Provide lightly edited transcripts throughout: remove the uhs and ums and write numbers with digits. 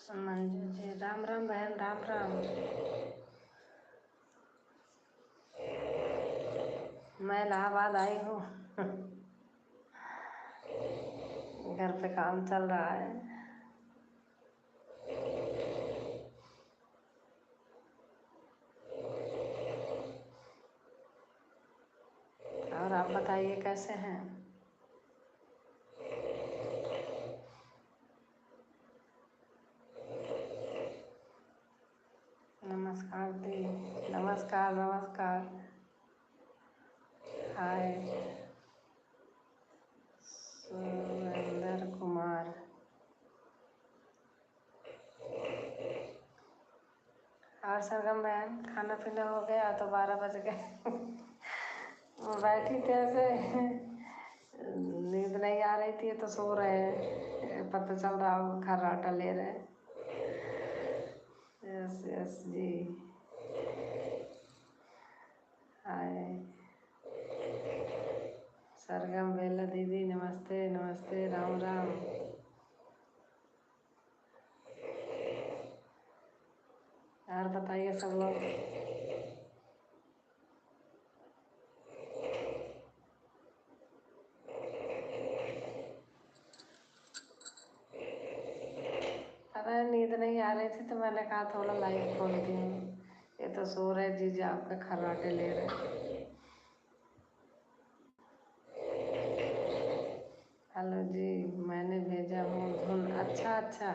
मंजू जी राम राम बहन, राम राम। मैं इलाहाबाद आई हूँ। घर पे काम चल रहा है। और आप बताइए कैसे हैं? नमस्कार दी। नमस्कार नमस्कार। हाय सुरेंद्र कुमार। और सरगम बहन, खाना पीना हो गया? तो 12 बज गए। बैठी थे ऐसे, नींद नहीं आ रही थी तो सो रहे हैं। पता चल रहा हो खर्राटा ले रहे हैं। यस यस जी। हाय सरगम बेला दीदी, नमस्ते नमस्ते, राम राम। और बताइए सब लोग। अरे नींद नहीं आ रही थी तो मैंने कहा थोड़ा लाइव खोलती हूँ। ये तो सो रहे जीजा, आपके खर्राटे ले रहे। हेलो जी, मैंने भेजा हूँ धुन। अच्छा अच्छा।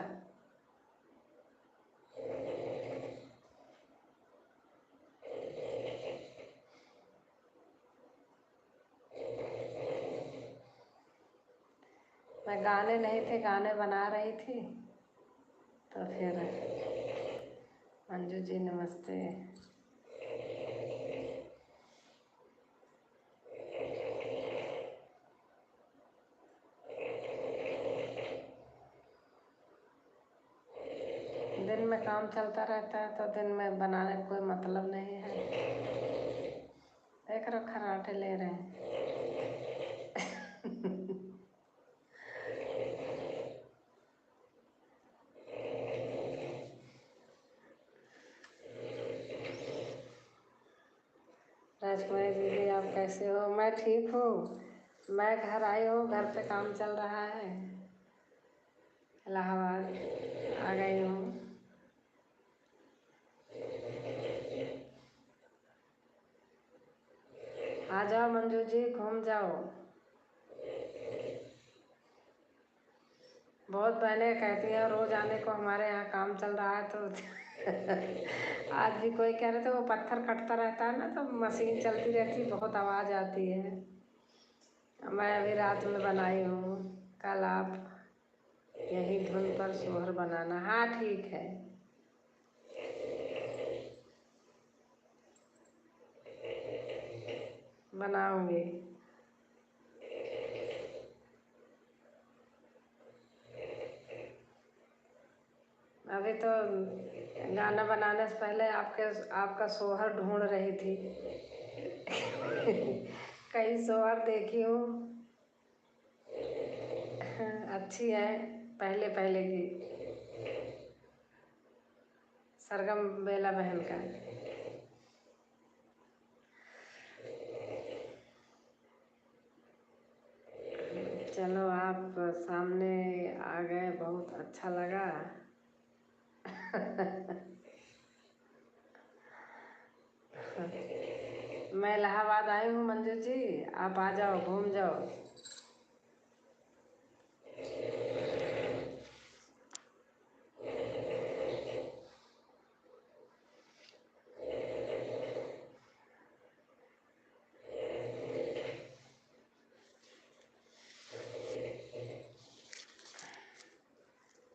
मैं गाने नहीं थे, गाने बना रही थी तो फिर। मंजू जी नमस्ते। दिन में काम चलता रहता है तो दिन में बनाने का कोई मतलब नहीं है। देख रहे खर्राटे ले रहे हैं। राजकुमारी दीदी आप कैसे हो? मैं ठीक हूँ। मैं घर आई हूँ, घर पे काम चल रहा है। इलाहाबाद आ गई हूँ। आ जाओ मंजू जी, घूम जाओ। बहुत बहनें कहती हैं रोज आने को, हमारे यहाँ काम चल रहा है तो। आज भी कोई कह रहे थे वो पत्थर कटता रहता है ना, तो मशीन चलती रहती, बहुत आवाज़ आती है। मैं अभी रात में बनाई हूँ। कल आप यही धुन पर सोहर बनाना। हाँ ठीक है, बनाऊंगी। अभी तो गाना बनाने से पहले आपका सोहर ढूंढ रही थी। कई सोहर देखी हूँ। अच्छी है, पहले पहले की। सरगम बेला बहन का। चलो आप सामने आ गए, बहुत अच्छा लगा। मैं इलाहाबाद आई हूँ मंजू जी, आप आ जाओ, घूम जाओ।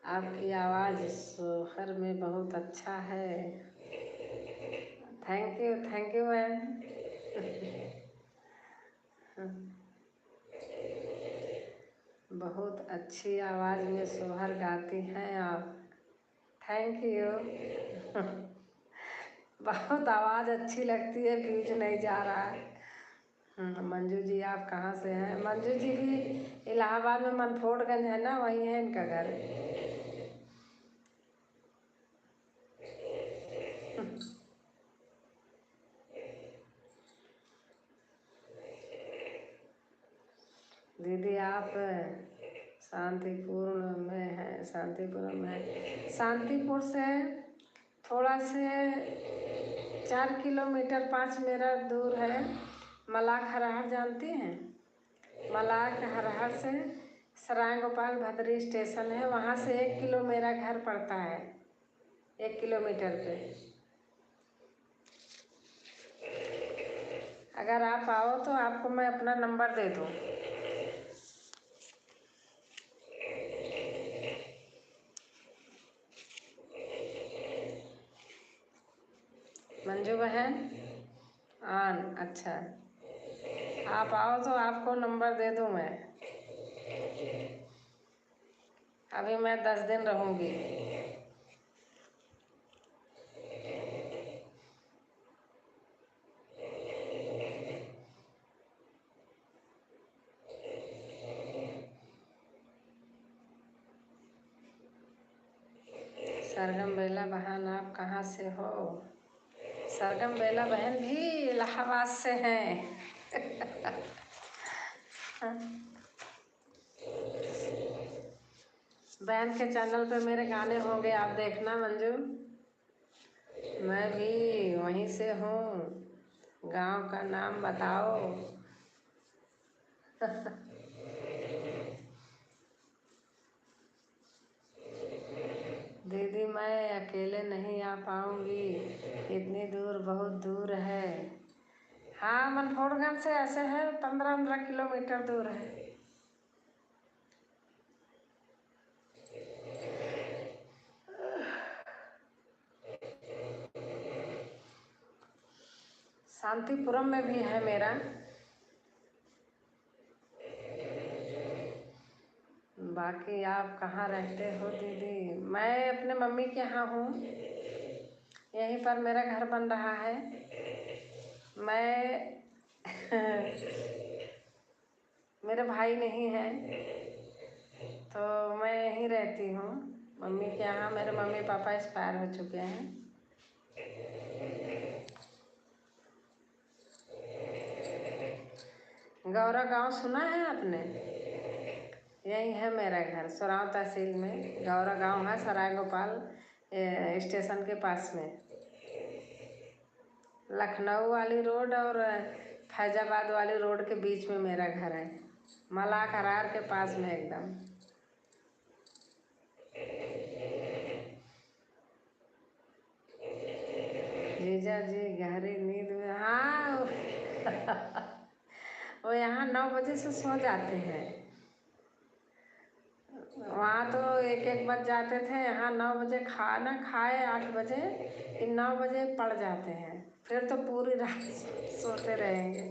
आपकी आवाज़ सोहर में बहुत अच्छा है। Thank you ma'am. बहुत अच्छी आवाज़ में सोहर गाती हैं आप। Thank you. बहुत आवाज़ अच्छी लगती है, फ्यूज नहीं जा रहा है। मंजू जी आप कहाँ से हैं? मंजू जी भी इलाहाबाद में मनफोटगंज है ना, वहीं है इनका घर। दीदी आप शांतिपूर्ण में है, शांतिपुर में, शांतिपुर से थोड़ा से 4 किलोमीटर 5 मेरा दूर है। मलाक हरहर जानती हैं? मलाक हरहर से सराय गोपाल भद्री स्टेशन है, वहाँ से 1 किलो मेरा घर पड़ता है, 1 किलोमीटर पे। अगर आप आओ तो आपको मैं अपना नंबर दे दूँ। मंजू बहन आन, अच्छा, आप आओ तो आपको नंबर दे दूँ मैं। अभी मैं 10 दिन रहूँगी। सरगम बेला बहन आप कहाँ से हो? सरगम बेला बहन भी इलाहाबाद से हैं। बहन के चैनल पे मेरे गाने होंगे, आप देखना मंजू। मैं भी वहीं से हूँ। गांव का नाम बताओ। दीदी मैं अकेले नहीं आ पाऊँगी, इतनी दूर बहुत दूर है। हाँ, मनफोड़गंज से ऐसे है 15-15 किलोमीटर दूर है। शांतिपुरम में भी है मेरा। बाकी आप कहाँ रहते हो दीदी? मैं अपने मम्मी के यहाँ हूँ, यहीं पर मेरा घर बन रहा है। मैं मेरे भाई नहीं है तो मैं यहीं रहती हूँ मम्मी के यहाँ। मेरे मम्मी पापा एक्सपायर हो चुके हैं। गौरा गांव सुना है आपने? यही है मेरा घर, सोराव तहसील में गौरा गांव है, सराय गोपाल स्टेशन के पास में। लखनऊ वाली रोड और फैजाबाद वाली रोड के बीच में मेरा घर है, मलाक हरार के पास में एकदम। जीजा जी गहरी नींद में? हाँ। वो यहाँ 9 बजे से सो जाते हैं। वहाँ तो 1-1 बज जाते थे, यहाँ 9 बजे खाना खाए 8 बजे, फिर 9 बजे पड़ जाते हैं, फिर तो पूरी रात सोते रहेंगे।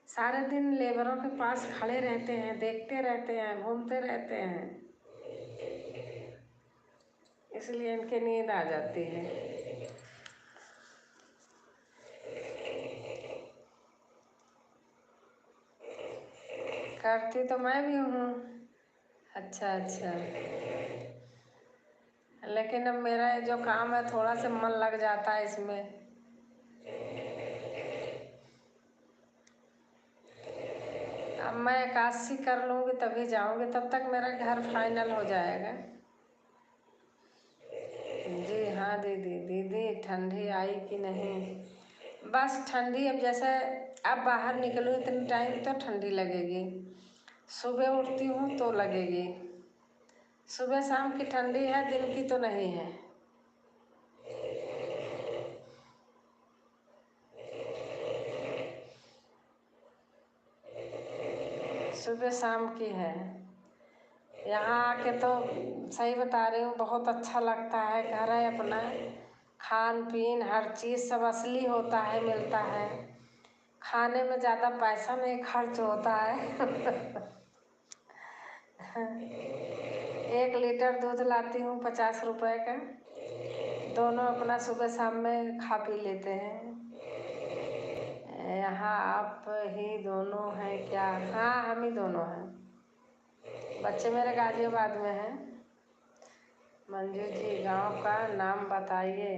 सारे दिन लेबरों के पास खड़े रहते हैं, देखते रहते हैं, घूमते रहते हैं, इसलिए इनकी नींद आ जाती है। करती तो मैं भी हूँ। अच्छा अच्छा, लेकिन अब मेरा ये जो काम है थोड़ा सा मन लग जाता है इसमें। अब मैं 81 कर लूँगी तभी जाऊँगी, तब तक मेरा घर फाइनल हो जाएगा। जी हाँ दीदी। दीदी ठंडी आई कि नहीं? बस ठंडी अब जैसे अब बाहर निकलूँ इतनी टाइम तो ठंडी लगेगी, सुबह उठती हूँ तो लगेगी। सुबह शाम की ठंडी है, दिन की तो नहीं है। सुबह शाम की है। यहाँ आके तो सही बता रही हूँ, बहुत अच्छा लगता है। घर है अपना, खान पीन हर चीज़ सब असली होता है, मिलता है। खाने में ज़्यादा पैसा नहीं खर्च होता है। 1 लीटर दूध लाती हूँ 50 रुपए का, दोनों अपना सुबह शाम में खा पी लेते हैं। यहाँ आप ही दोनों हैं क्या? हाँ, हम ही दोनों हैं। बच्चे मेरे गाजियाबाद में हैं। मंजू जी गांव का नाम बताइए।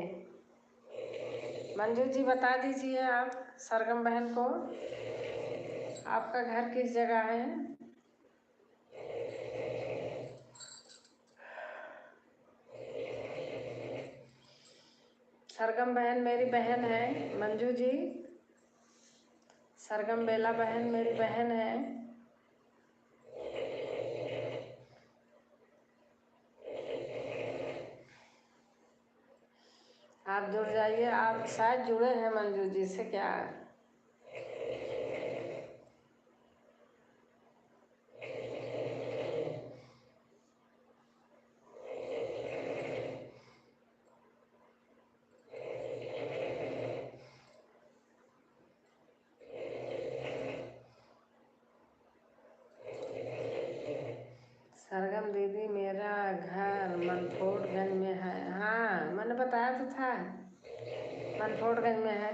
मंजू जी बता दीजिए आप सरगम बहन को। आपका घर किस जगह है? सरगम बहन मेरी बहन है, मंजू जी। सरगम बेला बहन मेरी बहन है। आप जुड़ जाइए, आप शायद जुड़े हैं मंजू जी से क्या? सरगम दीदी मेरा घर मनफोटगंज में है। हाँ मैंने बताया तो था, मनफोटगंज में है।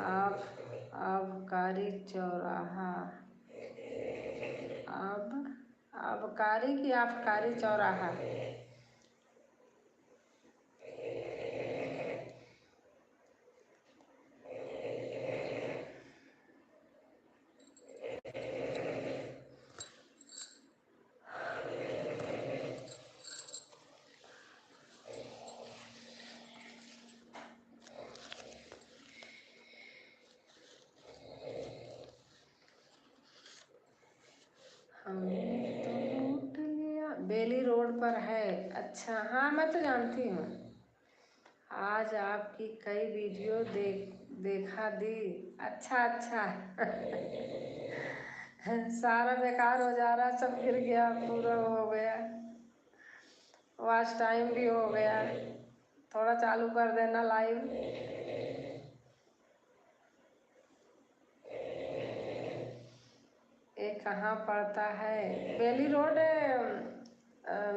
आप आबकारी चौराहा, आबकारी की आबकारी चौराहा। हमने तो लूट लिया, बेली रोड पर है। अच्छा हाँ मैं तो जानती हूँ। आज आपकी कई वीडियो देखा दी। अच्छा अच्छा सारा बेकार हो जा रहा, सब गिर गया, पूरा हो गया, वॉच टाइम भी हो गया। थोड़ा चालू कर देना लाइव। ये कहाँ पड़ता है? बेली रोड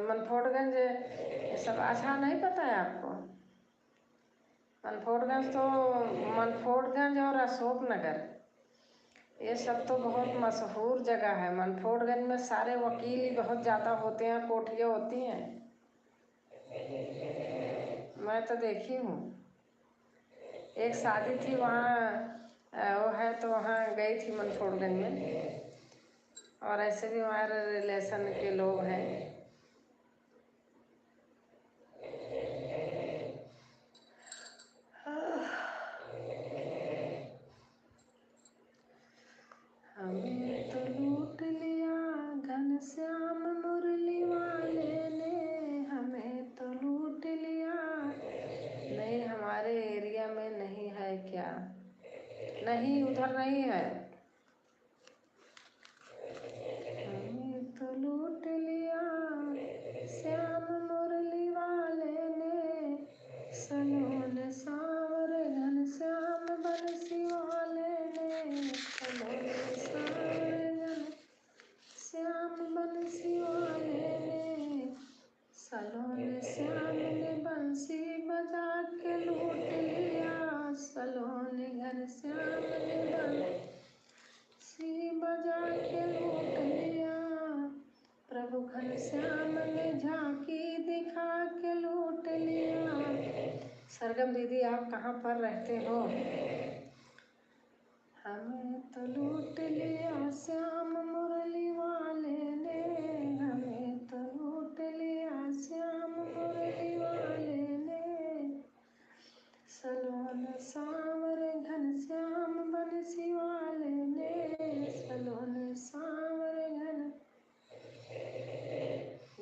मनफोटगंज। ये सब अच्छा नहीं पता है आपको? मनफोटगंज तो मनफोटगंज और अशोक नगर, ये सब तो बहुत मशहूर जगह है। मनफोटगंज में सारे वकील ही बहुत ज़्यादा होते हैं, कोठियाँ होती हैं। मैं तो देखी हूँ, एक शादी थी वहाँ, वो है तो वहाँ गई थी मनफोटगंज में। और ऐसे भी हमारे रिलेशन के लोग हैं। हमें तो लूट लिया घनश्याम मुरली वाले ने, हमें तो लूट लिया। नहीं हमारे एरिया में नहीं है क्या? नहीं उधर नहीं है। हमें तो लूट लिया श्याम मुरली वाले ने, सलोन सांवरे घनश्याम बंसी वाले ने, सलोन सांवरे घनश्याम बंसी वाले ने, सलोन श्याम ने बंसी बजा के लूट लिया, सलोन घनश्याम ने बंसी बजा के लूट लिया, प्रभु घनश्याम ने झांकी दिखा के लूट लिया। सरगम दीदी आप कहाँ पर रहते हो? हमें तो लूट लिया श्याम मुरली वाले ने, हमें तो लूट लिया श्याम मुरली वाले ने, सलोन सांवरे घनश्याम बंसी वाले ने, सलोन सांवरे घन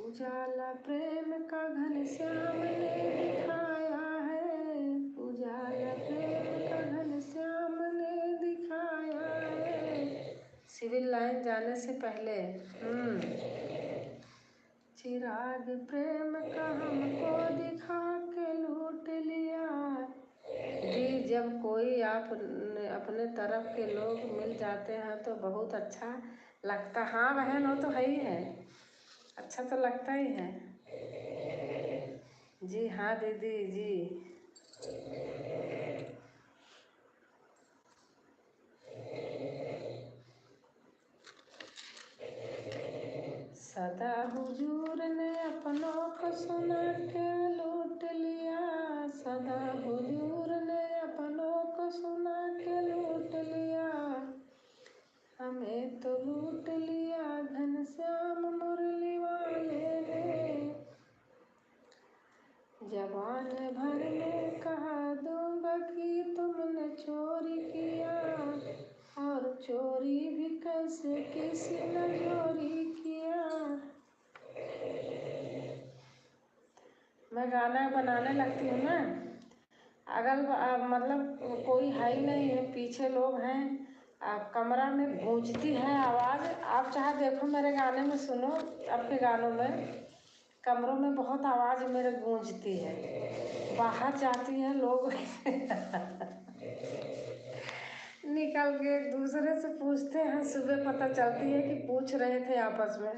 उजाला प्रेम का घनश्याम ने दिखाया है, उजाला प्रेम का घनश्याम ने दिखाया है। सिविल लाइन जाने से पहले चिराग प्रेम का हमको दिखा के लूट लिया। जी जब कोई आप अपने तरफ के लोग मिल जाते हैं तो बहुत अच्छा लगता। हाँ बहन वो तो है ही है, अच्छा तो लगता ही है। जी हाँ दीदी जी। सदा हुजूर ने अपनों को सुना के लूट लिया, सदा हुजूर ने जबान भर में कहा दूंगा कि तुमने चोरी किया, और चोरी भी कैसे किसी ने चोरी किया। मैं गाना बनाने लगती हूँ ना, अगर मतलब कोई है ही नहीं है, पीछे लोग हैं, कमरा में गूंजती है आवाज़। आप चाहे देखो मेरे गाने में, सुनो आपके गानों में, कमरों में बहुत आवाज़ मेरे गूंजती है, बाहर जाती है लोग निकल के एक दूसरे से पूछते हैं, सुबह पता चलती है कि पूछ रहे थे आपस में।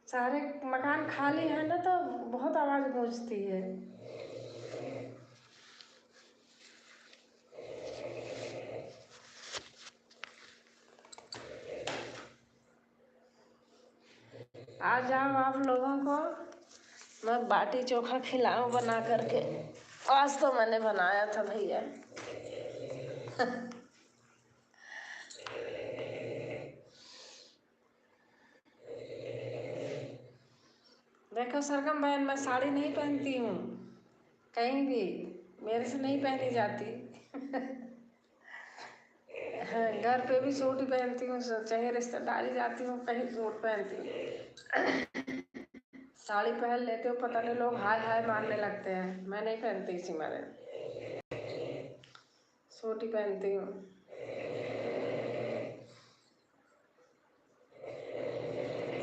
सारे मकान खाली है ना, तो बहुत आवाज़ गूंजती है। आ जाओ आप लोगों को, मैं बाटी चोखा खिलाऊं बना करके। आज तो मैंने बनाया था भैया देखो सरगम बहन, मैं साड़ी नहीं पहनती हूँ कहीं भी, मेरे से नहीं पहनी जाती हाँ, घर पे भी सूट ही पहनती हूँ, चाहे रिश्तेदारी जाती हूँ कहीं सूट पहनती हूँ। साड़ी पहन लेते हो, पता नहीं लोग हाय हाय मारने लगते हैं, मैं नहीं पहनती, इसी मारे सूट ही पहनती हूँ।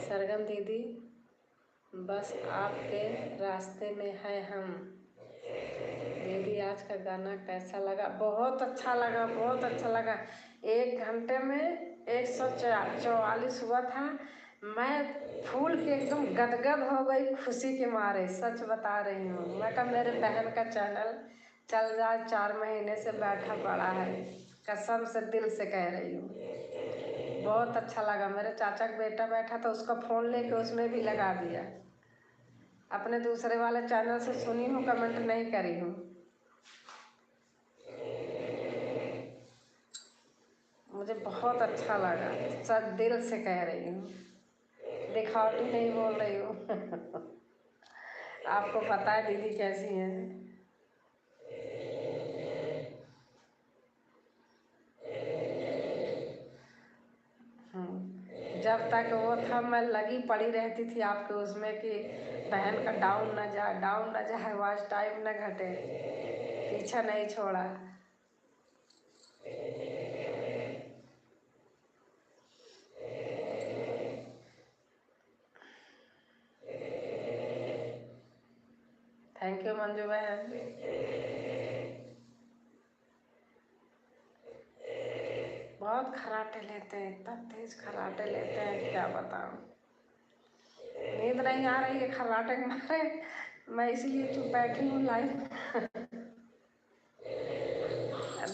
सरगम दीदी, बस आपके रास्ते में है हम। दीदी आज का गाना कैसा लगा? बहुत अच्छा लगा, बहुत अच्छा लगा। 1 घंटे में 144 हुआ था। मैं फूल के एकदम गदगद हो गई खुशी के मारे, सच बता रही हूँ। मैं कहा मेरे बहन का चैनल चल जाए, 4 महीने से बैठा पड़ा है, कसम से दिल से कह रही हूँ। बहुत अच्छा लगा। मेरे चाचा का बेटा बैठा तो उसका फ़ोन लेके उसमें भी लगा दिया। अपने दूसरे वाले चैनल से सुनी हूँ, कमेंट नहीं करी हूँ। मुझे बहुत अच्छा लगा, सच दिल से कह रही हूँ, दिखावटी नहीं बोल रही हूँ आपको पता है दीदी कैसी हैं। जब तक वो था मैं लगी पड़ी रहती थी आपके उसमें कि बहन का डाउन न जाए, डाउन न जाए, वॉच टाइम न घटे, पीछा नहीं छोड़ा। थैंक यू मंजू बहन। बहुत खर्राटे लेते हैं, इतना तेज खर्राटे लेते हैं क्या बताऊं। नींद नहीं आ रही है खर्राटे के मारे, मैं इसलिए चुप बैठी हूँ लाइव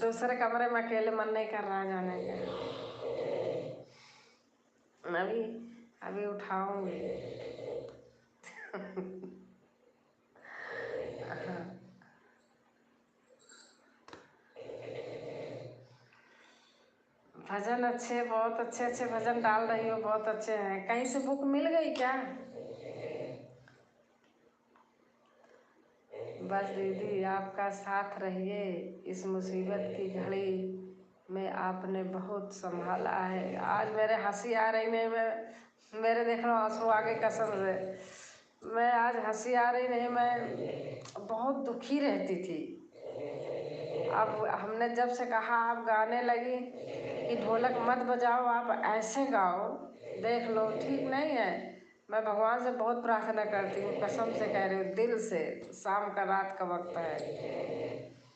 दूसरे कमरे में अकेले मन नहीं कर रहा जाने का। अभी अभी उठाऊंगी भजन अच्छे, बहुत अच्छे अच्छे भजन डाल रही हो, बहुत अच्छे हैं। कहीं से बुक मिल गई क्या? बस दीदी आपका साथ रहिए, इस मुसीबत की घड़ी में आपने बहुत संभाला है। आज मेरे हंसी आ रही नहीं, मैं मेरे देख लो आंसू आ गए कसम से। मैं आज हंसी आ रही नहीं, मैं बहुत दुखी रहती थी। अब हमने जब से कहा आप गाने लगी कि ढोलक मत बजाओ, आप ऐसे गाओ, देख लो ठीक नहीं है। मैं भगवान से बहुत प्रार्थना करती हूँ, कसम से कह रही हूँ, दिल से। शाम का रात का वक्त है,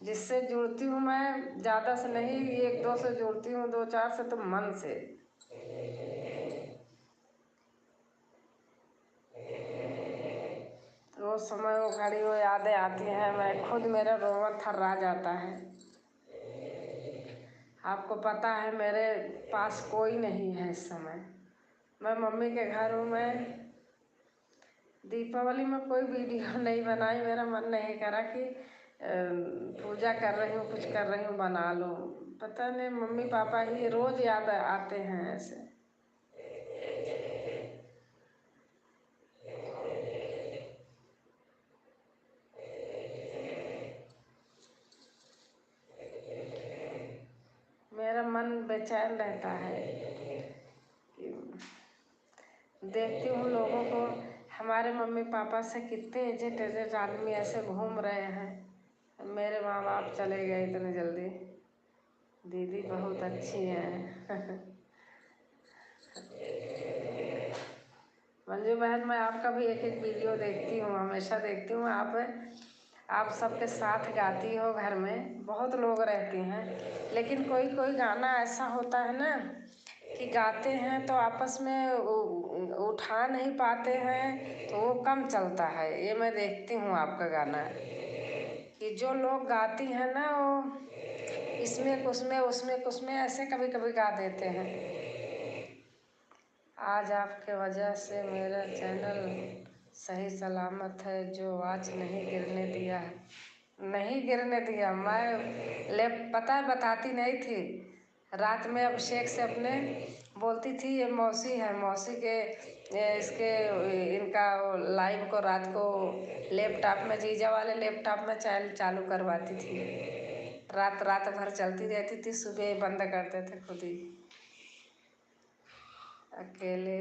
जिससे जुड़ती हूँ मैं ज़्यादा से नहीं, 1-2 से जुड़ती हूँ, 2-4 से तो मन से। वो समय, वो घड़ी, वो यादें आती हैं, मैं खुद, मेरा रोना थर्रा जाता है। आपको पता है मेरे पास कोई नहीं है इस समय, मैं मम्मी के घर हूँ। मैं दीपावली में कोई वीडियो नहीं बनाई, मेरा मन नहीं करा कि पूजा कर रही हूँ, कुछ कर रही हूँ, बना लो। पता नहीं, मम्मी पापा ही रोज़ याद आते हैं ऐसे। बेचैन रहता है कि देखती हूँ लोगों को। हमारे मम्मी पापा से कितने एजेड एजेड आदमी ऐसे घूम रहे हैं। मेरे माँ बाप चले गए इतने जल्दी। दीदी बहुत अच्छी हैं। मंजू बहन, मैं आपका भी एक एक वीडियो देखती हूँ, हमेशा देखती हूँ। आप सबके साथ गाती हो। घर में बहुत लोग रहते हैं, लेकिन कोई कोई गाना ऐसा होता है ना कि गाते हैं तो आपस में उठा नहीं पाते हैं, तो वो कम चलता है। ये मैं देखती हूँ आपका गाना कि जो लोग गाती हैं ना, वो इसमें कुछ में ऐसे कभी कभी गा देते हैं। आज आपके वजह से मेरा चैनल सही सलामत है, जो आज नहीं गिरने दिया है। नहीं गिरने दिया। मैं पता है बताती नहीं थी। रात में अभिषेक से अपने बोलती थी ये मौसी है, मौसी के इसके इनका लाइव को रात को लैपटॉप में, जीजा वाले लैपटॉप में चैनल चालू करवाती थी। रात रात भर चलती रहती थी, सुबह बंद करते थे खुद ही। अकेले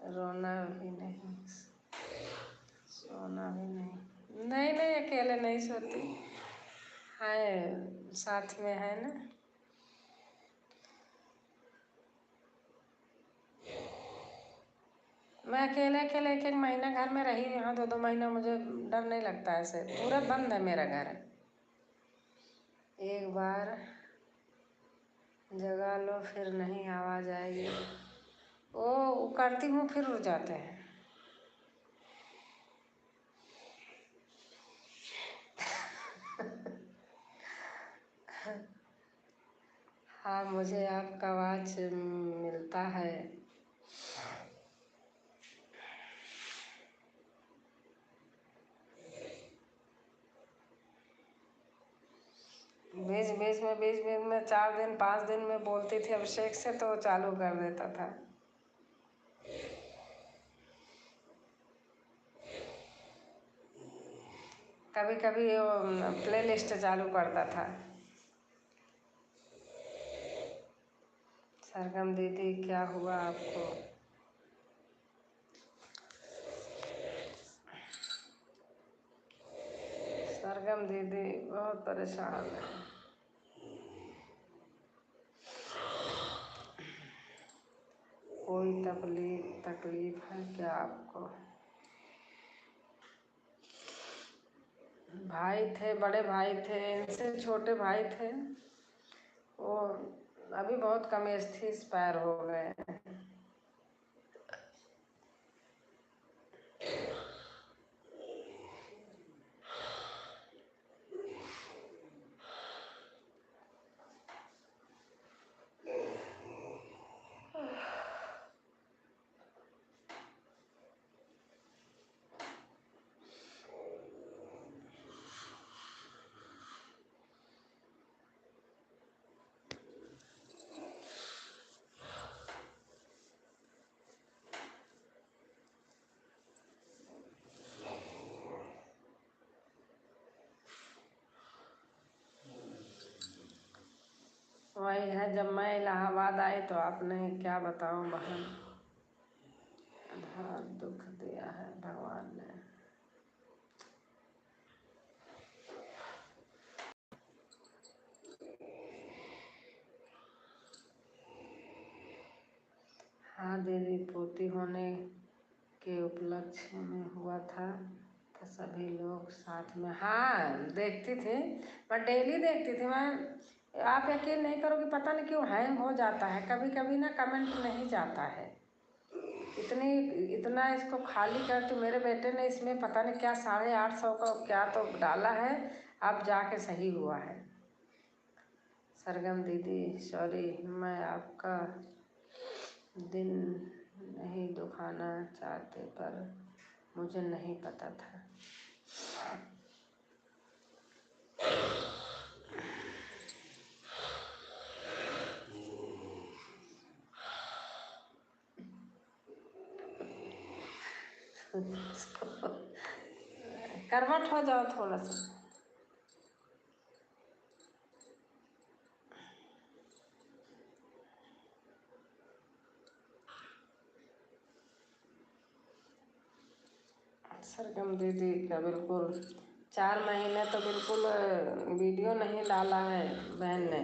रोना भी नहीं, सोना भी नहीं। नहीं नहीं, अकेले नहीं सोती, है साथ में है ना। मैं अकेले अकेले एक एक महीना घर में रही, यहाँ 2-2 महीना, मुझे डर नहीं लगता। ऐसे पूरा बंद है मेरा घर। एक बार जगा लो फिर नहीं आवाज़ आएगी। वो करती हूँ फिर उड़ जाते हैं। हाँ, मुझे आपका आवाज़ मिलता है। बीच में 4 दिन 5 दिन में बोलती थी अभिषेक से, तो चालू कर देता था। कभी कभी प्ले लिस्ट चालू करता था। सरगम दीदी क्या हुआ आपको? सरगम दीदी बहुत परेशान है। कोई तकलीफ है क्या आपको? भाई थे, बड़े भाई थे, इनसे छोटे भाई थे, वो अभी बहुत कम एज थी, एक्सपायर हो गए। वही है, जब मैं इलाहाबाद आई तो आपने क्या बताऊं बहन, आधार दुख दिया है भगवान ने। हाँ दीदी, पोती होने के उपलक्ष्य में हुआ था तो सभी लोग साथ में। हाँ देखती थी, मैं डेली देखती थी। मैं, आप यकीन नहीं करोगे, पता नहीं क्यों हैंग हो जाता है कभी कभी ना, कमेंट नहीं जाता है। इतना इसको खाली कर, तो मेरे बेटे ने इसमें पता नहीं क्या 850 का क्या तो डाला है, अब जाके सही हुआ है। सरगम दीदी सॉरी, मैं आपका दिन नहीं दुखाना चाहते, पर मुझे नहीं पता था। करवट हो जाओ थोड़ा सा। सरगम दीदी का बिल्कुल 4 महीने तो बिल्कुल वीडियो नहीं डाला है बहन ने।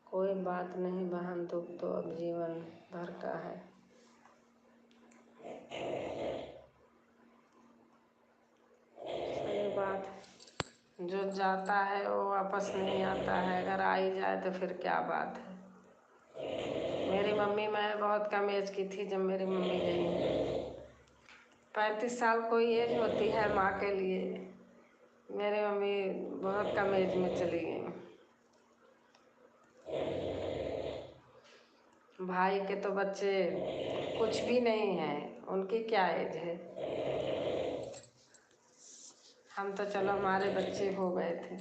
कोई बात नहीं बहन, दुख तो अब जीवन भर का है। सही बात, जो जाता है वो वापस नहीं आता है, अगर आ ही जाए तो फिर क्या बात है। मेरी मम्मी, मैं बहुत कम एज की थी जब मेरी मम्मी गई। 35 साल कोई एज होती है माँ के लिए। मेरी मम्मी बहुत कम एज में चली गई। भाई के तो बच्चे कुछ भी नहीं है, उनकी क्या एज है। हम तो चलो हमारे बच्चे हो गए थे।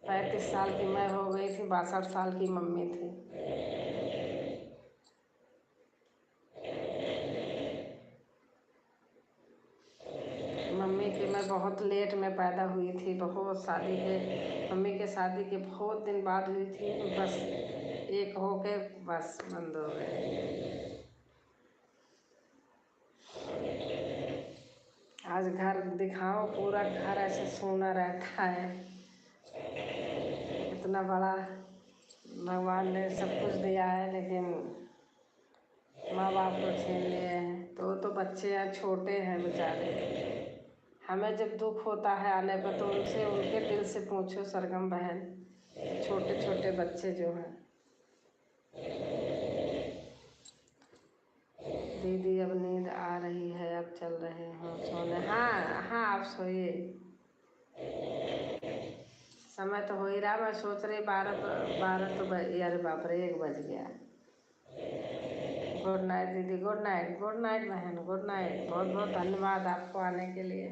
35 साल की मैं हो गई थी, 62 साल की मम्मी थी। मम्मी की मैं बहुत लेट में पैदा हुई थी, बहुत शादी के, मम्मी के शादी के बहुत दिन बाद हुई थी। बस एक हो के बस बंद हो गए। आज घर दिखाओ, पूरा घर ऐसे सूना रहता है। इतना बड़ा भगवान ने सब कुछ दिया है, लेकिन माँ बाप को छीन लिए हैं। तो बच्चे हैं, छोटे हैं बेचारे। हमें जब दुख होता है आने पर तो उनसे, उनके दिल से पूछो सरगम बहन, छोटे छोटे बच्चे जो हैं। दीदी अब नींद आ रही है, अब चल रहे हैं सोने। हाँ हाँ, आप सोइए, समय तो हो ही रहा। मैं सोच रही 12 तो अरे बाप रे, 1 बज गया। गुड नाइट दीदी, गुड नाइट, गुड नाइट बहन, गुड नाइट। बहुत बहुत धन्यवाद आपको आने के लिए।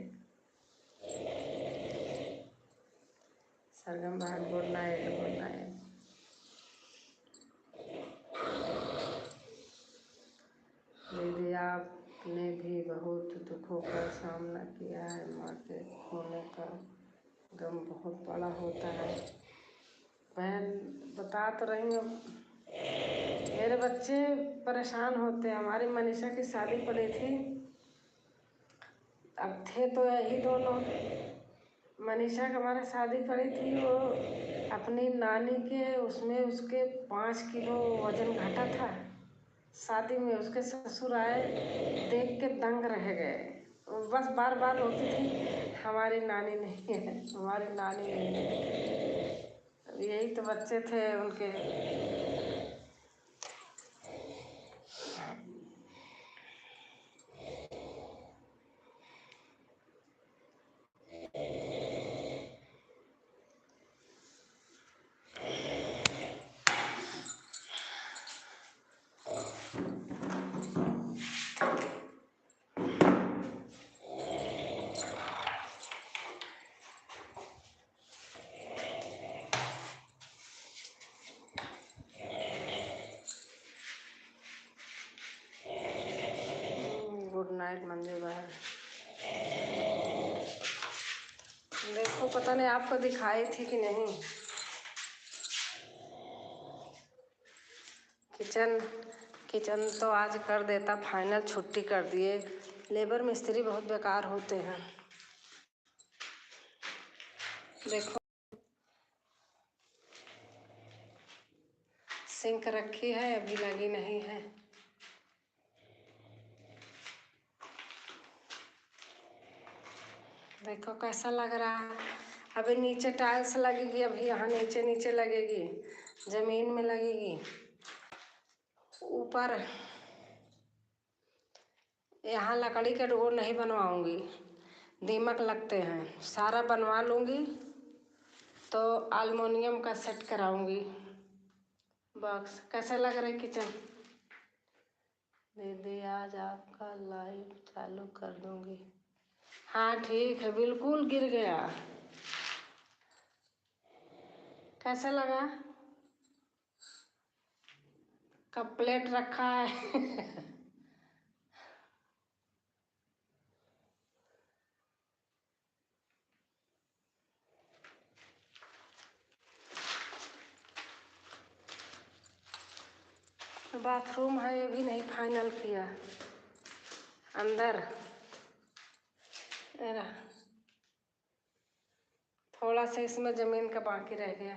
सरगम बहन गुड नाइट, गुड नाइट। दीदी आपने भी बहुत दुखों का सामना किया है, माँ के खोने का गम बहुत बड़ा होता है। बहन बता तो रही हूँ, मेरे बच्चे परेशान होते हैं। हमारी मनीषा की शादी पड़ी थी, अब थे तो यही दोनों। मनीषा का हमारा शादी पड़ी थी, वो अपनी नानी के उसमें उसके 5 किलो वजन घटा था। शादी में उसके ससुर आए, देख के दंग रह गए। बस बार बार रोती थी, हमारी नानी नहीं है, हमारी नानी नहीं है। यही तो बच्चे थे उनके। गुड नाइट मंदिर बहन। देखो पता नहीं आपको दिखाई थी कि नहीं। किचन किचन तो आज कर देता फाइनल, छुट्टी कर दिए। लेबर मिस्त्री बहुत बेकार होते हैं। देखो सिंक रखी है, अभी लगी नहीं है। देखो कैसा लग रहा है। अभी नीचे टाइल्स लगेगी, अभी यहाँ नीचे नीचे लगेगी, जमीन में लगेगी। ऊपर यहाँ लकड़ी के डोर नहीं बनवाऊंगी, दीमक लगते हैं। सारा बनवा लूँगी तो एल्युमिनियम का सेट कराऊंगी बॉक्स। कैसा लग रहा है किचन? दीदी आज आपका लाइव चालू कर दूंगी। हाँ ठीक है, बिल्कुल गिर गया। कैसा लगा? कप प्लेट रखा है। बाथरूम है, ये भी नहीं फाइनल किया। अंदर थोड़ा सा इसमें जमीन का बाकी रह गया।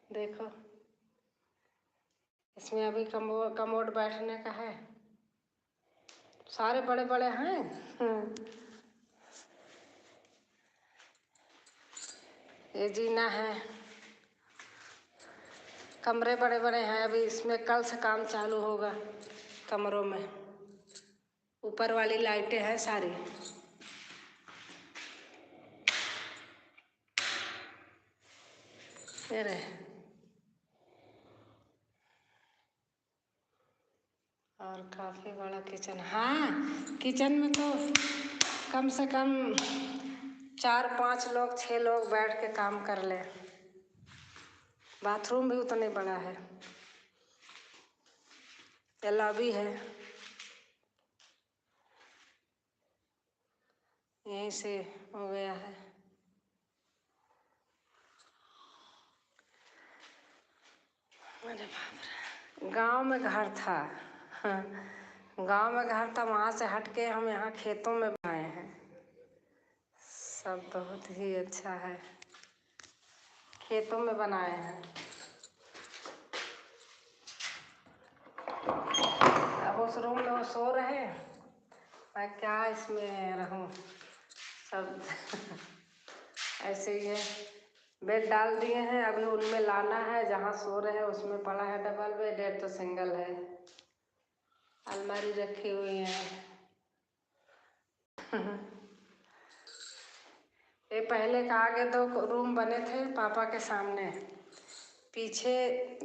देखो इसमें अभी कमोड बैठने का है, सारे बड़े बड़े हैं। ये जीना है, कमरे बड़े बड़े हैं। अभी इसमें कल से काम चालू होगा कमरों में। ऊपर वाली लाइटें हैं सारी। ये रहे, और काफ़ी बड़ा किचन। हाँ, किचन में तो कम से कम 4-5 लोग 6 लोग बैठ के काम कर ले। बाथरूम भी उतना बड़ा है। ये लॉबी है, यहीं से हो गया है। अरे बाप रे, गांव में घर था। हाँ, गांव में घर था, वहाँ से हट के हम यहाँ खेतों में आए हैं। सब बहुत ही अच्छा है, खेतों में बनाए हैं। अब उस रूम में वो सो रहे, मैं क्या इसमें रहूं। सब ऐसे ही है। बेड डाल दिए हैं, अभी उनमें लाना है। जहाँ सो रहे हैं उसमें पड़ा है डबल बेड, एक तो सिंगल है। अलमारी रखी हुई है। ये पहले का आगे 2 रूम बने थे पापा के सामने, पीछे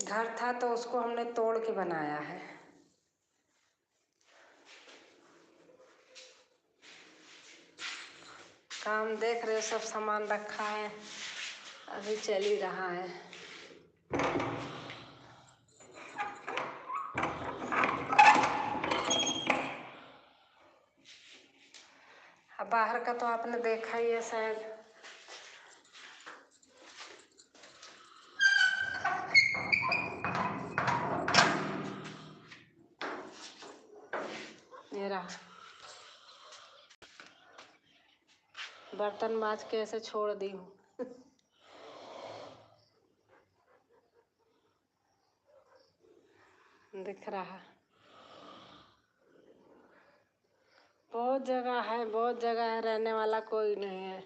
घर था तो उसको हमने तोड़ के बनाया है। काम देख रहे, सब सामान रखा है, अभी चल ही रहा है। अब बाहर का तो आपने देखा ही है शायद। ये रहा, बर्तन माज के ऐसे छोड़ दी हूँ। दिख रहा, बहुत जगह है, बहुत जगह है, रहने वाला कोई नहीं है।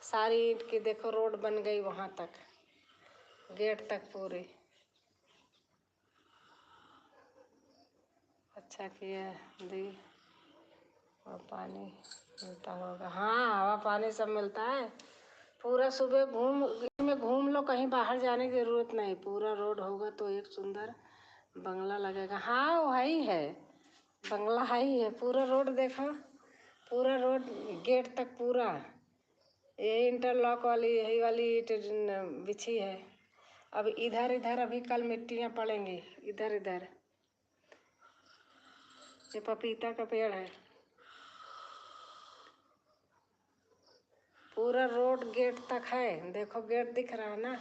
सारी ईंट की देखो रोड बन गई वहाँ तक, गेट तक पूरी। अच्छा किया दी। और पानी मिलता होगा। हाँ, हवा पानी सब मिलता है। पूरा सुबह घूम लो, कहीं बाहर जाने की जरूरत नहीं। पूरा रोड होगा तो एक सुंदर बंगला लगेगा। हाँ, वही है, बंगला है ही है। पूरा रोड देखो, पूरा रोड गेट तक पूरा। ये इंटरलॉक वाली यही वाली ईंट बिछी है। अब इधर इधर अभी कल मिट्टियाँ पड़ेंगी, इधर इधर। ये पपीता का पेड़ है। पूरा रोड गेट तक है, देखो गेट दिख रहा है ना,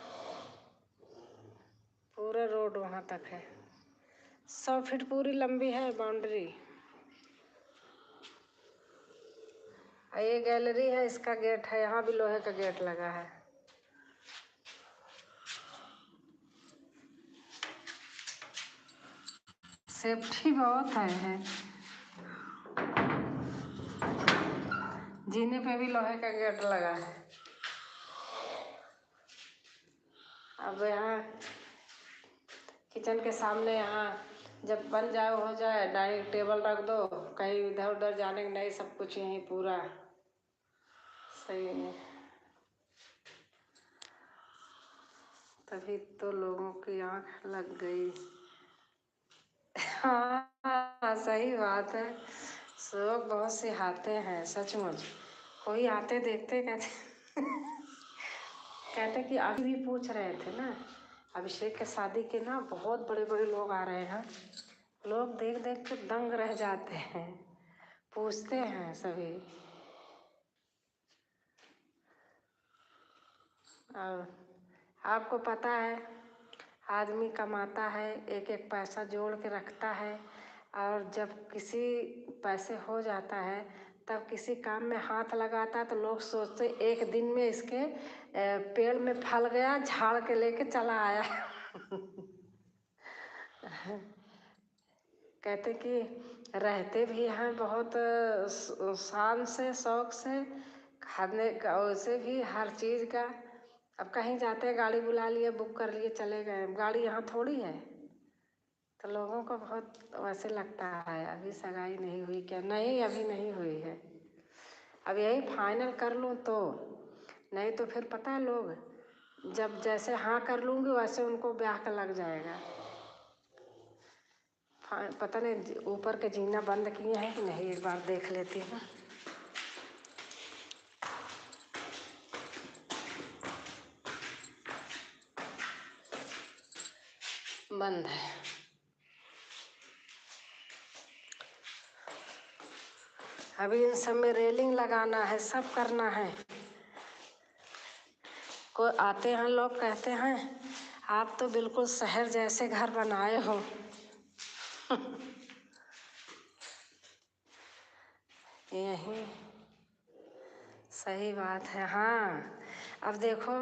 पूरा रोड वहाँ तक है। 100 फीट पूरी लंबी है बाउंड्री। ये गैलरी है, इसका गेट है, यहाँ भी लोहे का गेट लगा है। सेफ्टी बहुत है। जीने पे भी लोहे का गेट लगा है। अब यहाँ किचन के सामने, यहाँ जब बन जाए हो जाए, डाइनिंग टेबल रख दो, कहीं इधर उधर जाने की नहीं, सब कुछ यहीं पूरा सही है। तभी तो लोगों की आँख लग गई। हाँ, सही बात है। लोग बहुत से आते हैं सचमुच। कोई आते देखते कहते कहते कि अभी भी पूछ रहे थे ना, अभिषेक के शादी के ना बहुत बड़े बड़े लोग आ रहे हैं। लोग देख देख के दंग रह जाते हैं, पूछते हैं सभी। और आपको पता है, आदमी कमाता है, एक एक पैसा जोड़ के रखता है, और जब किसी पैसे हो जाता है तब किसी काम में हाथ लगाता है तो लोग सोचते एक दिन में इसके पेड़ में फल गया, झाड़ के लेके चला आया। कहते कि रहते भी हैं बहुत शान से, शौक से, खाने का वैसे भी हर चीज़ का। अब कहीं जाते हैं, गाड़ी बुला लिए, बुक कर लिए, चले गए, गाड़ी यहाँ थोड़ी है। तो लोगों को बहुत वैसे लगता है अभी सगाई नहीं हुई क्या? नहीं, अभी नहीं हुई है। अब यही फाइनल कर लूँ तो, नहीं तो फिर पता है लोग जब जैसे हाँ कर लूँगी वैसे उनको ब्याह का लग जाएगा। पता नहीं ऊपर के जीना बंद किए हैं कि नहीं, एक बार देख लेती हूँ। बंद है। अभी इन सब में रेलिंग लगाना है, सब करना है। कोई आते हैं लोग कहते हैं आप तो बिल्कुल शहर जैसे घर बनाए हो। यही सही बात है। हाँ, अब देखो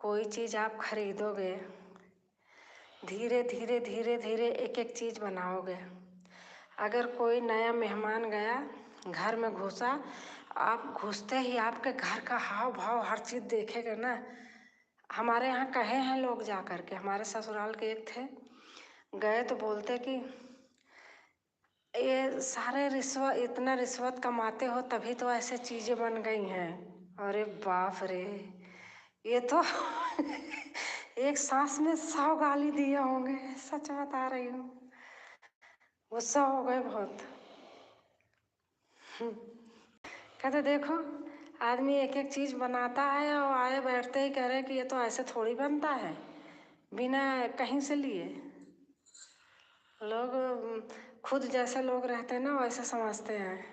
कोई चीज़ आप खरीदोगे, धीरे धीरे धीरे धीरे एक एक चीज़ बनाओगे। अगर कोई नया मेहमान गया, घर में घुसा, आप घुसते ही आपके घर का हाव भाव हर चीज़ देखेगा ना। हमारे यहाँ कहे हैं लोग जा कर के, हमारे ससुराल के एक थे, गए तो बोलते कि ये सारे रिश्वत, इतना रिश्वत कमाते हो तभी तो ऐसे चीज़ें बन गई हैं। अरे बाप रे, ये तो एक सांस में 100 गाली दिए होंगे, सच बता रही हूँ। गुस्सा हो गए बहुत। कहते देखो आदमी एक एक चीज़ बनाता है और आए बैठते ही कह रहे कि ये तो ऐसे थोड़ी बनता है, बिना कहीं से लिए। लोग खुद जैसे लोग रहते हैं ना वैसे समझते हैं।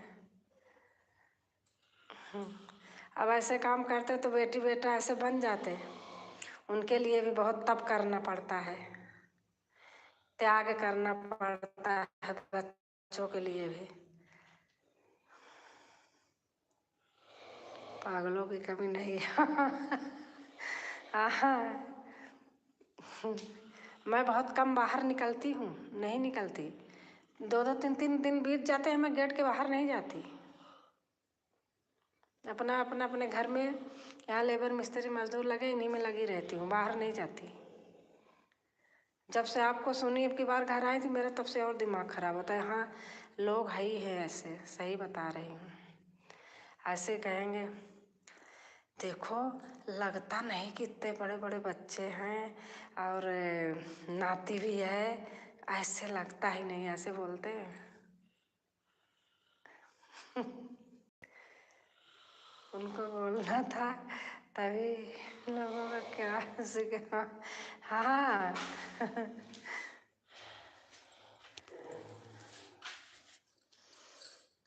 अब ऐसे काम करते तो बेटी बेटा ऐसे बन जाते। उनके लिए भी बहुत तप करना पड़ता है, त्याग करना पड़ता है बच्चों के लिए भी। पागलों की कमी नहीं है। हाँ, मैं बहुत कम बाहर निकलती हूँ, नहीं निकलती। 2-2 3-3 दिन बीत जाते हैं, मैं गेट के बाहर नहीं जाती। अपना अपना अपने घर में, यहाँ लेबर मिस्त्री मजदूर लगे, इन्हीं में लगी रहती हूँ, बाहर नहीं जाती। जब से आपको सुनी अब की बार घर आई थी मेरा, तब से और दिमाग खराब होता है। हाँ, लोग है ही है ऐसे, सही बता रही हूँ। ऐसे कहेंगे देखो लगता नहीं कि इतने बड़े बड़े बच्चे हैं और नाती भी है, ऐसे लगता ही नहीं, ऐसे बोलते हैं। उनको बोलना था तभी लोगों का क्या सीखा। हाँ।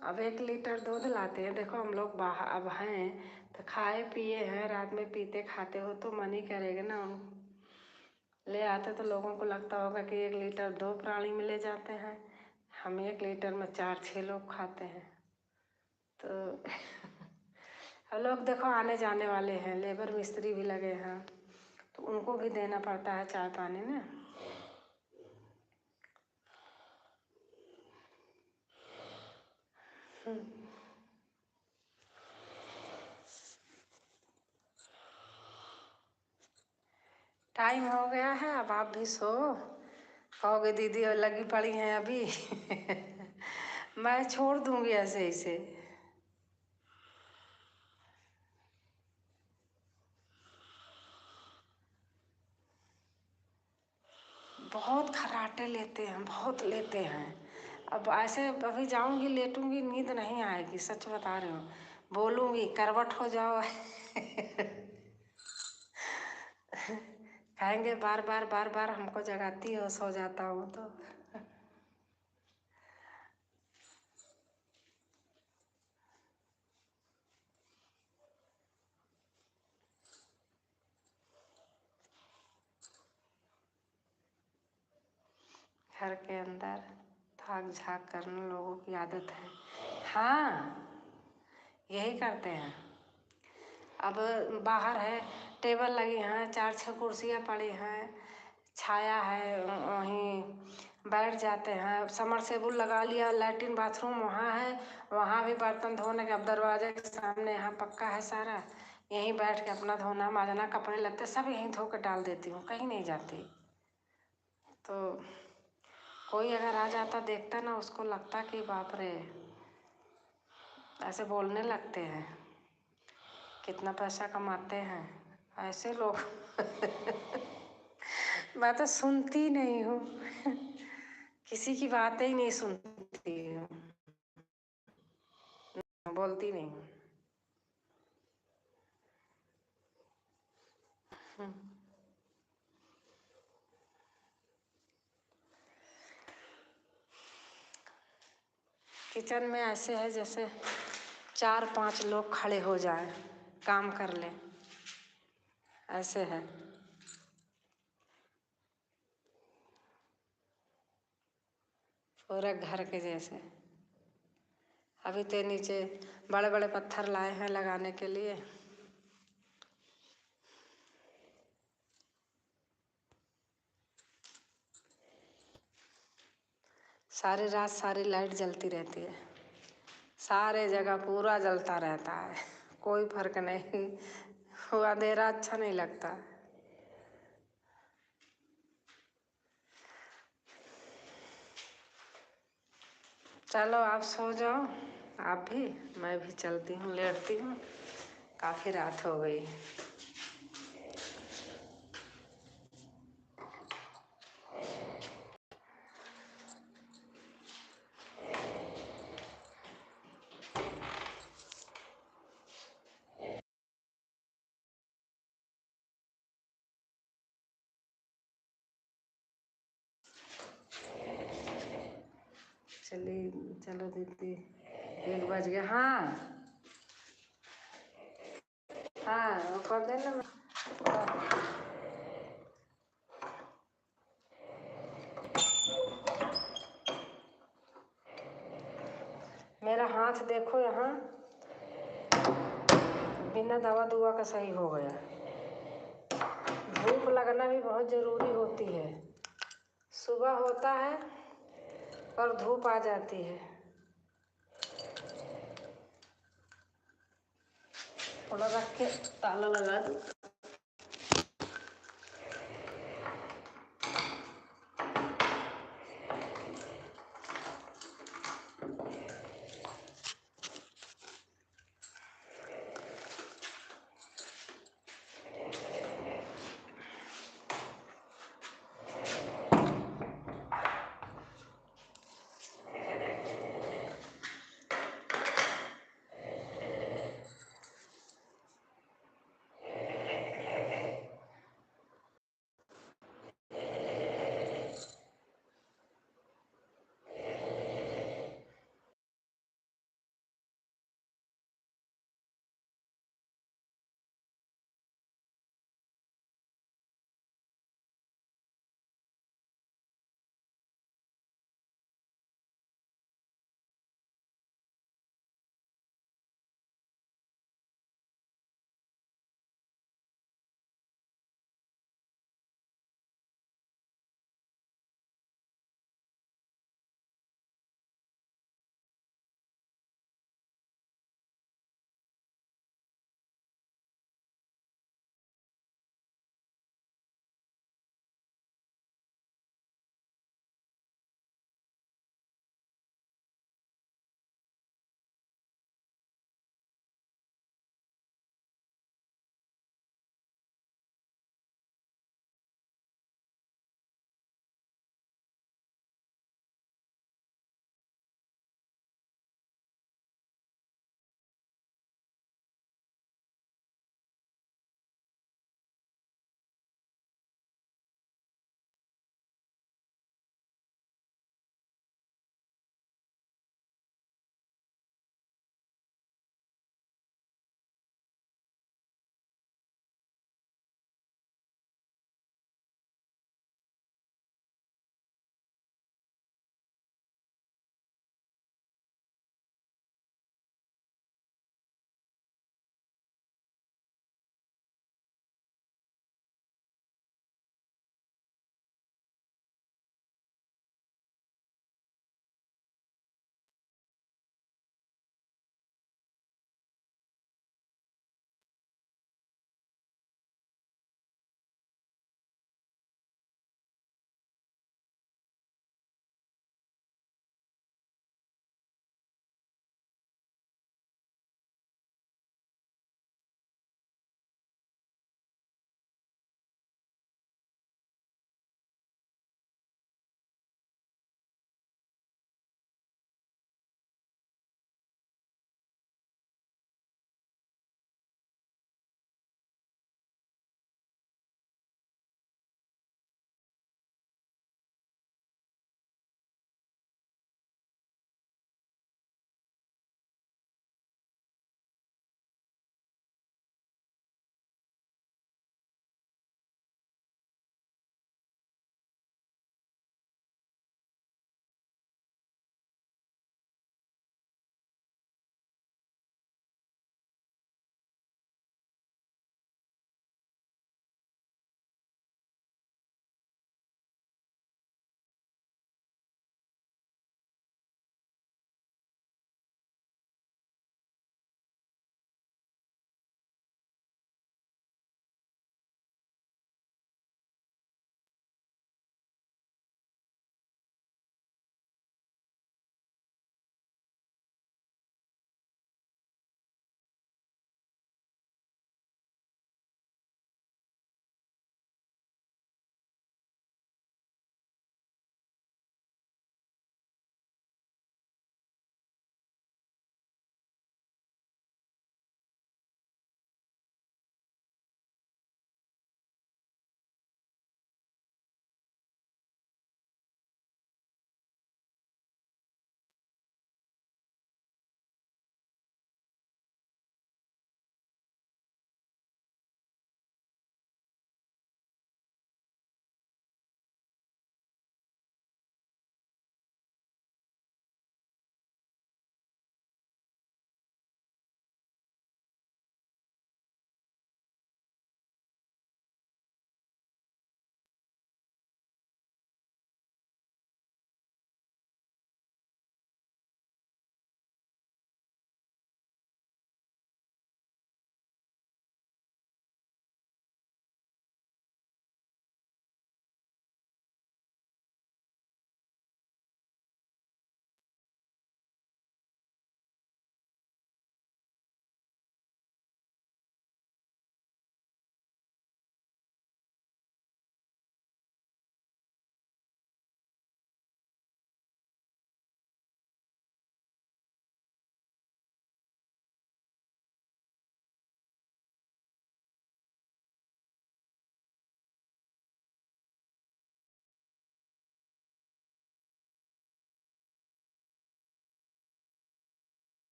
अब 1 लीटर दूध लाते हैं, देखो हम लोग बाहर अब हैं तो खाए पिए हैं, रात में पीते खाते हो तो मन ही करेगा ना। ले आते तो लोगों को लगता होगा कि 1 लीटर 2 प्राणी में ले जाते हैं, हम 1 लीटर में 4-6 लोग खाते हैं। तो हम लोग देखो आने जाने वाले हैं, लेबर मिस्त्री भी लगे हैं तो उनको भी देना पड़ता है चाय पानी ना। टाइम हो गया है, अब आप भी सो। कहोगे दीदी और लगी पड़ी हैं अभी। मैं छोड़ दूंगी ऐसे ही से। बहुत खर्राटे लेते हैं, बहुत लेते हैं। अब ऐसे अभी जाऊंगी लेटूंगी, नींद नहीं आएगी, सच बता रही हूँ। बोलूंगी करवट हो जाओ। कहेंगे बार बार बार बार हमको जगाती हो, सो जाता हूँ तो। घर के अंदर भाग झाग करना लोगों की आदत है। हाँ, यही करते हैं। अब बाहर है, टेबल लगी हैं, 4-6 कुर्सियाँ पड़ी हैं, छाया है, वहीं बैठ जाते हैं। समरसेबुल लगा लिया, लैट्रिन बाथरूम वहाँ है, वहाँ भी बर्तन धोने के, अब दरवाजे के सामने यहाँ पक्का है सारा, यहीं बैठ के अपना धोना माजना, कपड़े लत्ते सब यहीं धो के डाल देती हूँ, कहीं नहीं जाती। तो कोई अगर आ जाता देखता ना, उसको लगता कि बाप रे, ऐसे बोलने लगते हैं कितना पैसा कमाते हैं ऐसे लोग। मैं तो सुनती नहीं हूँ, किसी की बातें ही नहीं सुनती हूँ, बोलती नहीं हूँ। किचन में ऐसे है जैसे 4-5 लोग खड़े हो जाए, काम कर ले, ऐसे है। पूरे घर के जैसे। अभी तो नीचे बड़े बड़े पत्थर लाए हैं लगाने के लिए। सारी रात सारी लाइट जलती रहती है, सारे जगह पूरा जलता रहता है, कोई फर्क नहीं, वो अंधेरा अच्छा नहीं लगता। चलो आप सो जाओ, आप भी, मैं भी चलती हूँ, लेटती हूँ, काफ़ी रात हो गई। चलिए, चलो दीदी, 1 बज गया। हाँ हाँ, वो कर देना। मेरा हाथ देखो यहाँ, बिना दवा दुआ का सही हो गया। धूप लगना भी बहुत ज़रूरी होती है। सुबह होता है और धूप आ जाती है। थोड़ा रख के ताला लगा दूँ।